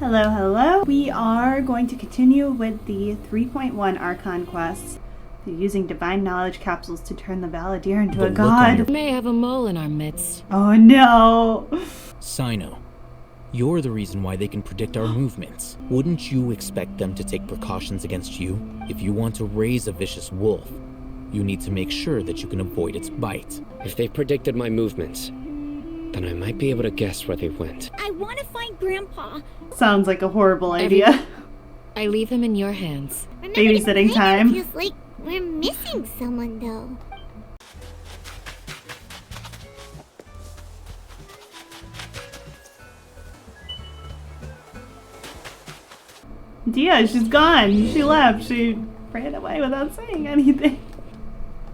Hello, hello. We are going to continue with the 3.1 Archon quests. They're using divine knowledge capsules to turn the Valadier into a god. We may have a mole in our midst. Oh no! Sino, you're the reason why they can predict our movements. Wouldn't you expect them to take precautions against you? If you want to raise a vicious wolf, you need to make sure that you can avoid its bite. If they predicted my movements, then I might be able to guess where they went. I want to find Grandpa. Sounds like a horrible idea. I leave him in your hands. Babysitting time. Feels like we're missing someone, though. Dia, she's gone. She left. She ran away without saying anything.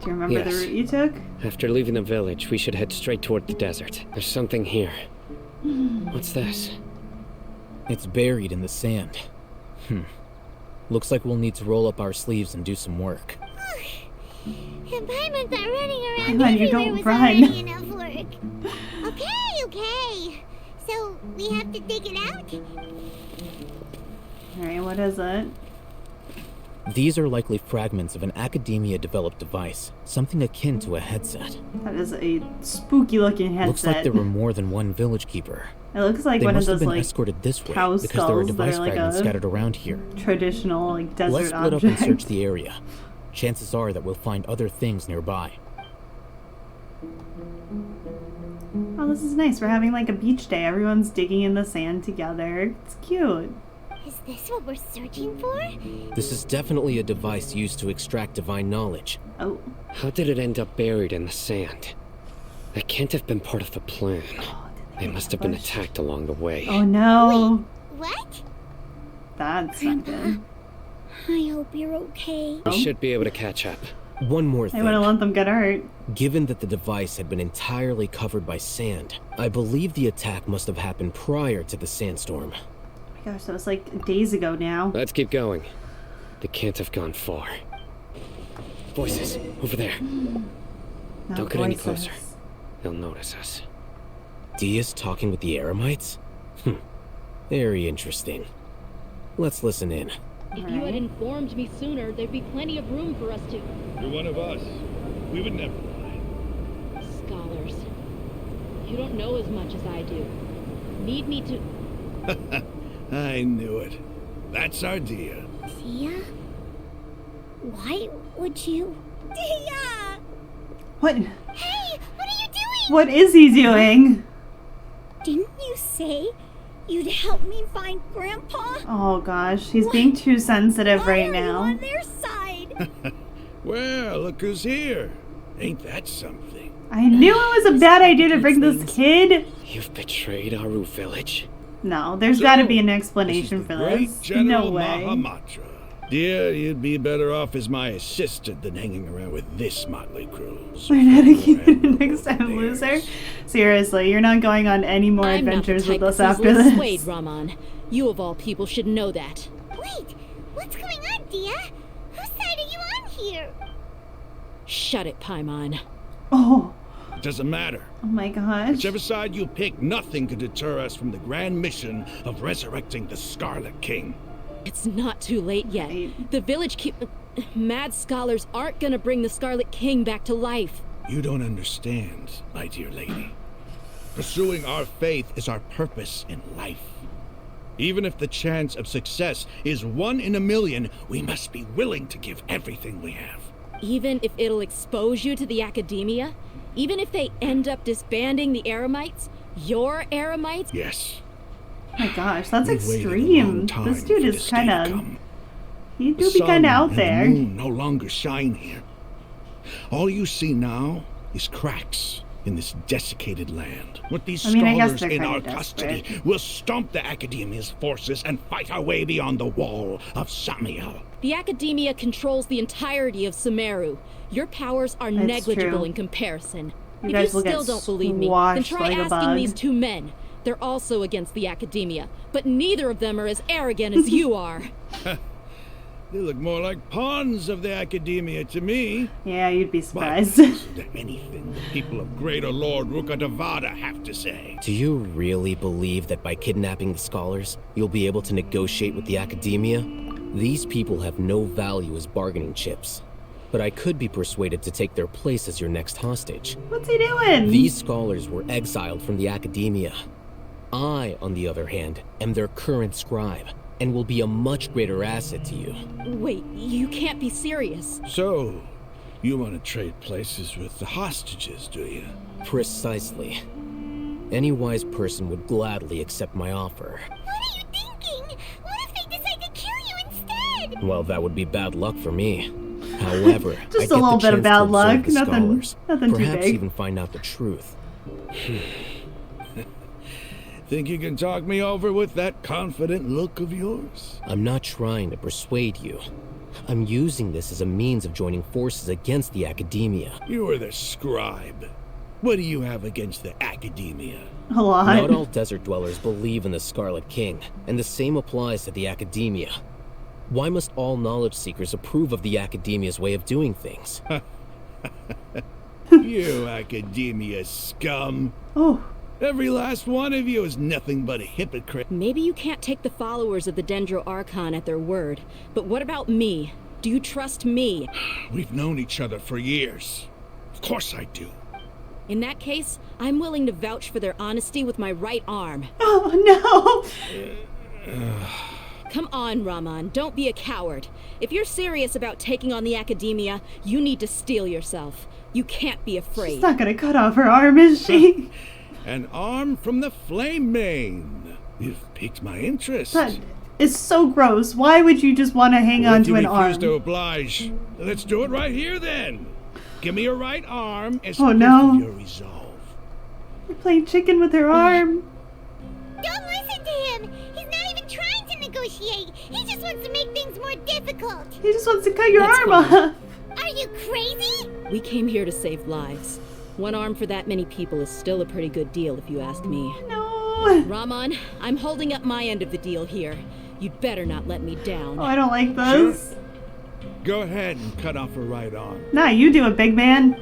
Do you remember the route you took? After leaving the village, we should head straight toward the desert. There's something here. What's this? It's buried in the sand. Looks like we'll need to roll up our sleeves and do some work. And Paimon's not running around Paimon, you everywhere don't was run. already enough work. Okay. So, we have to dig it out? Alright, what is it? These are likely fragments of an academia-developed device, something akin to a headset. That is a spooky looking headset. Looks like there were more than one village keeper. It looks like They one of must have those been like escorted this way cow because there were skulls that device are like fragments a scattered around here. traditional like desert Let's split object. up and search the area. Chances are that we'll find other things nearby. Oh, this is nice. We're having like a beach day. Everyone's digging in the sand together. It's cute. Is this what we're searching for? This is definitely a device used to extract divine knowledge. Oh. How did it end up buried in the sand? That can't have been part of the plan. They must have been attacked along the way. Oh no. Wait, what? That's not good. I hope you're okay. We should be able to catch up. One more I thing. wouldn't let them get hurt. Given that the device had been entirely covered by sand, I believe the attack must have happened prior to the sandstorm. Oh my gosh, that was like days ago now. Let's keep going. They can't have gone far. Voices, over there. No Don't get any voices. closer. They'll notice us. Dia's talking with the EREMITES? Very interesting. Let's listen in. If you had informed me sooner, there'd be plenty of room for us to... You're one of us. We would never lie. Scholars. You don't know as much as I do. Need me to... I knew it. That's our Dia. Dia? Why would you? Dia! What? Hey, what are you doing? What is he doing? Didn't you say you'd help me find Grandpa? Oh gosh, he's being too sensitive Why right are now. you on their side? Well, look who's here. Ain't that something? I knew it was a bad idea to bring this kid. You've betrayed Aru village. No, there's So, got to be an This explanation is the for great this. General No way. Mahamatra. Dear, you'd be better off as my assistant than hanging around with this motley crew. Learn how to keep it next time, loser. Seriously, you're not going on any more I'm adventures not the with type us that's after easily this. swayed, Raman. You of all people should know that. Wait, what's going on, Dia? Whose side are you on here? Shut it, Paimon. Oh, It doesn't matter. oh my gosh. Whichever side you pick, nothing could deter us from the grand mission of resurrecting the Scarlet King. It's not too late yet. Right. The village mad scholars aren't gonna bring the Scarlet King back to life. You don't understand, my dear lady. Pursuing our faith is our purpose in life. Even if the chance of success is 1 in a million, we must be willing to give everything we have. Even if it'll expose you to the academia? Even if they end up disbanding the Eremites? Your Eremites? Yes. Oh my gosh, that's We've waited a extreme. long time This dude for is this day to kind of... come. He The do be kind of sun out and there. The moon no longer shine here. All you see now is cracks in this desiccated land. With these I mean, I guess scholars they're in kinda our desperate. custody, we'll stomp the Academia's forces and fight our way beyond the wall of Samiel. The academia controls the entirety of Sumeru. Your powers are That's negligible true. in comparison. You If guys you will get still don't believe me, then squashed try like a asking bug. these two men. They're also against the academia, but neither of them are as arrogant as you are. They look more like pawns of the academia to me. Yeah, you'd be But surprised. listen to anything the people of Greater Lord Rukadavada have to say. Do you really believe that by kidnapping the scholars, you'll be able to negotiate with the academia? These people have no value as bargaining chips. But I could be persuaded to take their place as your next hostage. What's he doing? These scholars were exiled from the academia. I, on the other hand, am their current scribe, and will be a much greater asset to you. Wait, you can't be serious. So, you want to trade places with the hostages, do you? Precisely. Any wise person would gladly accept my offer. What are you thinking? What if they decide to kill you instead? Well, that would be bad luck for me. However, Just I a get little the bit of chance to bad observe luck. the Nothing scholars, too perhaps big. even find out the truth. Think you can talk me over with that confident look of yours? I'm not trying to persuade you. I'm using this as a means of joining forces against the academia. You are the scribe. What do you have against the academia? A lot. Not all desert dwellers believe in the Scarlet King, and the same applies to the academia. Why must all knowledge seekers approve of the academia's way of doing things? You academia scum. Oh, Every last one of you is nothing but a hypocrite. Maybe you can't take the followers of the Dendro Archon at their word, but what about me? Do you trust me? We've known each other for years. Of course I do. In that case, I'm willing to vouch for their honesty with my right arm. oh no. Come on, Raman, don't be a coward. If you're serious about taking on the academia, you need to steel yourself. You can't be She's afraid. not gonna cut off her arm, is she? An arm from the flame mane. You've piqued my interest. That is so gross. Why would you just want to hang on If you to an refuse arm? to oblige, let's do it right here then. Give me your right arm as Oh, proof no. of your resolve. You're playing chicken with her arm. Don't listen to him. He's not even trying to negotiate. He just wants to make things more difficult. He just wants to cut your That's arm fine. off. Are you crazy? We came here to save lives. One arm for that many people is still a pretty good deal, if you ask me. No. Raman, I'm holding up my end of the deal here. You'd better not let me down. Oh, I don't like this. Go ahead and cut off her right arm. Nah, you do it, big man.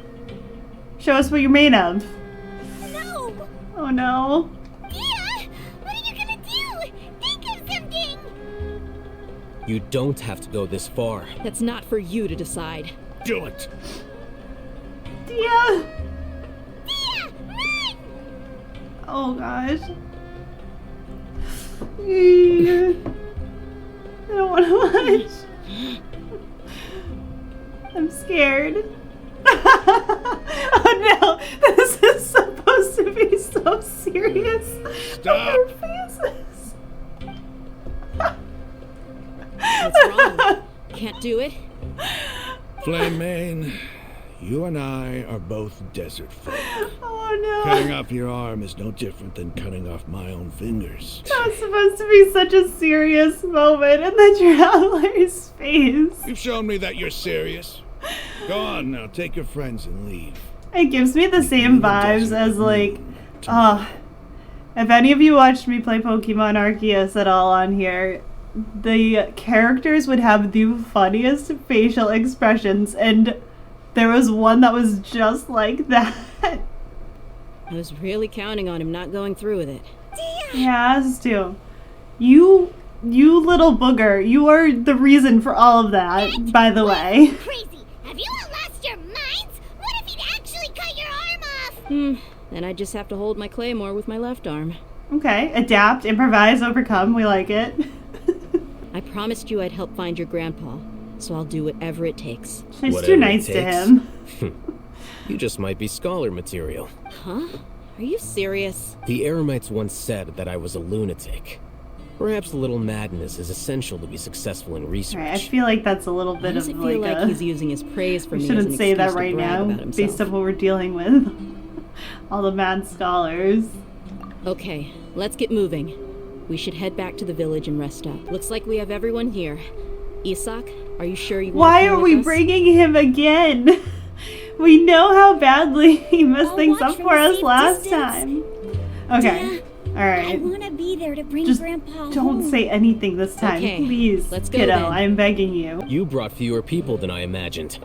Show us what you're made of. No. Oh no. Dia, what are you gonna do? Think of something. You don't have to go this far. That's not for you to decide. Do it. Dia. Dia, run! Oh gosh. I don't want to watch. I'm scared. Oh no, this is supposed to be so serious. Stop. Her faces. What's wrong? Can't do it? Flame mane, you and I are both desert folk. Oh Cutting no. off your arm is no different than cutting off my own fingers. That was supposed to be such a serious moment, and then Traveler's face. You've shown me that you're serious. Go on now, take your friends and leave. It gives me the same vibes as like, if any of you watched me play Pokemon Arceus at all on here, the characters would have the funniest facial expressions, and there was one that was just like that. I was really counting on him not going through with it. Yeah, us too. You little booger, you are the reason for all of that, by the way. Crazy. Have you all lost your minds? What if he'd actually cut your arm off? Then I just have to hold my claymore with my left arm. Okay, adapt, improvise, overcome, we like it. I promised you I'd help find your grandpa, so I'll do whatever it takes. She's Whatever too it nice to takes. him. You just might be scholar material. Huh? Are you serious? The Eremites once said that I was a lunatic. Perhaps a little madness is essential to be successful in research. Alright, I feel like that's a little Why bit does of it feel like like a... he's using his praise for We me as shouldn't an say that excuse to right brag now, about himself? based on what we're dealing with. All the mad scholars. Okay, let's get moving. We should head back to the village and rest up. Looks like we have everyone here. Isak, are you sure you want to Why come are with we us? bringing him again? We know how badly he messed I'll things watch up from for a us safe last distance. time. Okay, I alright. wanna be be there to bring Just Grandpa don't home. say anything this time, Okay, please. let's go kiddo, then. I'm begging you. You brought fewer people than I imagined.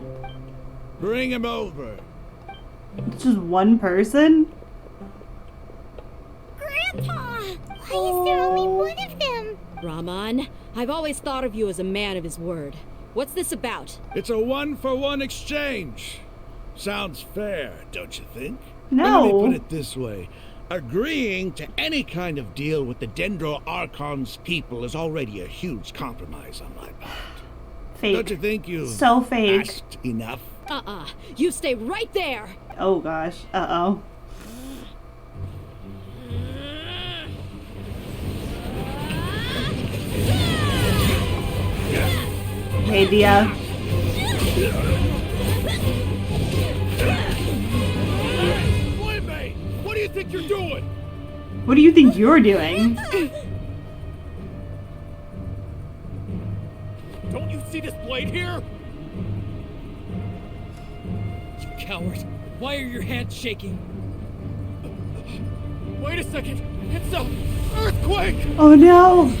Bring him over. It's just one person? Grandpa! Why is there only one of them? Raman, I've always thought of you as a man of his word. What's this about? It's a one-for-one exchange. Sounds fair, don't you think? No. Let me put it this way. Agreeing to any kind of deal with the Dendro Archon's people is already a huge compromise on my part. Fake. Don't you think you've So fake. asked enough? You stay right there! Oh gosh. Uh-oh. Hey, Dia. Wait, mate! What do you think you're doing? What do you think you're doing? Don't you see this blade here? You coward! Why are your hands shaking? Wait a second! It's a earthquake! Oh no!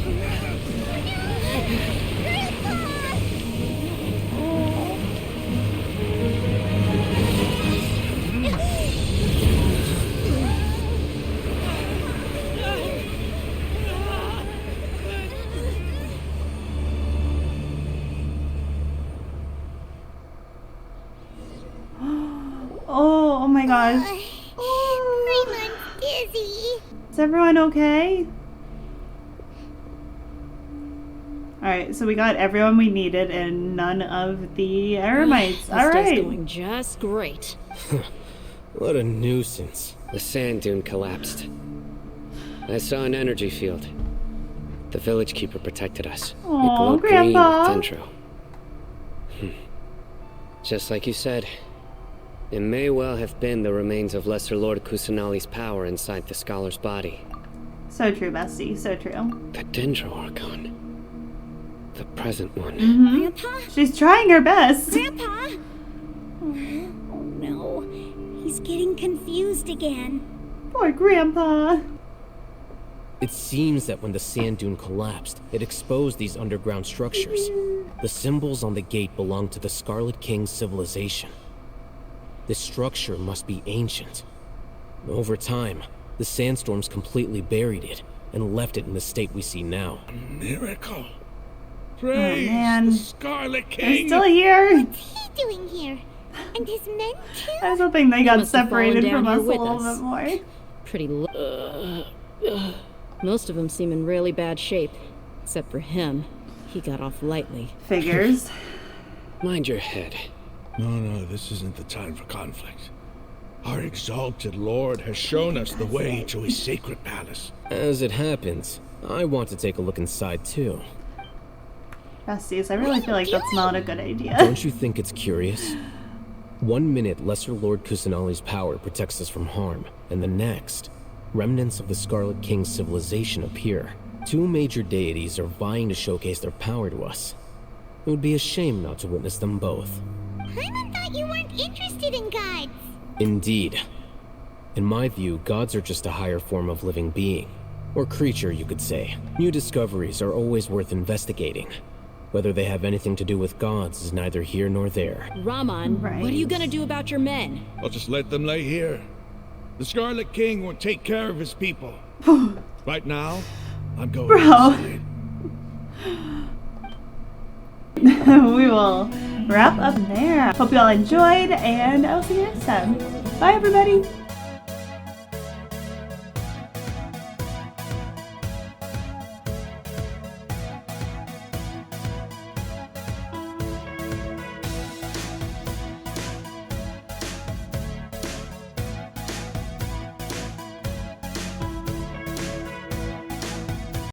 Oh my gosh. Raymon's dizzy. Is everyone okay? Alright, so we got everyone we needed and none of the Eremites. This day's Alright. going just great. What a nuisance. The sand dune collapsed. I saw an energy field. The village keeper protected us. It Aw, glowed Grandpa. green with dendro. Just like you said, it may well have been the remains of Lesser Lord Kusanali's power inside the scholar's body. So true, bestie. So true. The Dendro Archon. The present one. Grandpa? She's trying her best. Grandpa? Oh no. He's getting confused again. Poor Grandpa. It seems that when the sand dune collapsed, it exposed these underground structures. The symbols on the gate belong to the Scarlet King's civilization. This structure must be ancient. Over time, the sandstorms completely buried it and left it in the state we see now. Miracle. Praise man. the Scarlet They're King. still here. What's he doing here? And his men too? I was hoping they got must have fallen separated down from here us a with little us. bit more. Pretty Most of them seem in really bad shape. Except for him. He got off lightly. Figures. Mind your head. No, this isn't the time for conflict. Our exalted Lord has shown us the way to his sacred palace. As it happens, I want to take a look inside too. Besties, I really feel like that's not a good idea. Don't you think it's curious? 1 minute, Lesser Lord Kusanali's power protects us from harm, and the next, remnants of the Scarlet King's civilization appear. Two major deities are vying to showcase their power to us. It would be a shame not to witness them both. Paimon thought you weren't interested in gods. Indeed. In my view, gods are just a higher form of living being. Or creature, you could say. New discoveries are always worth investigating. Whether they have anything to do with gods is neither here nor there. Raman, what are you gonna do about your men? I'll just let them lay here. The Scarlet King will take care of his people. Right now, I'm going inside. We will wrap up there. Hope you all enjoyed, and I'll see you next time. Bye, everybody.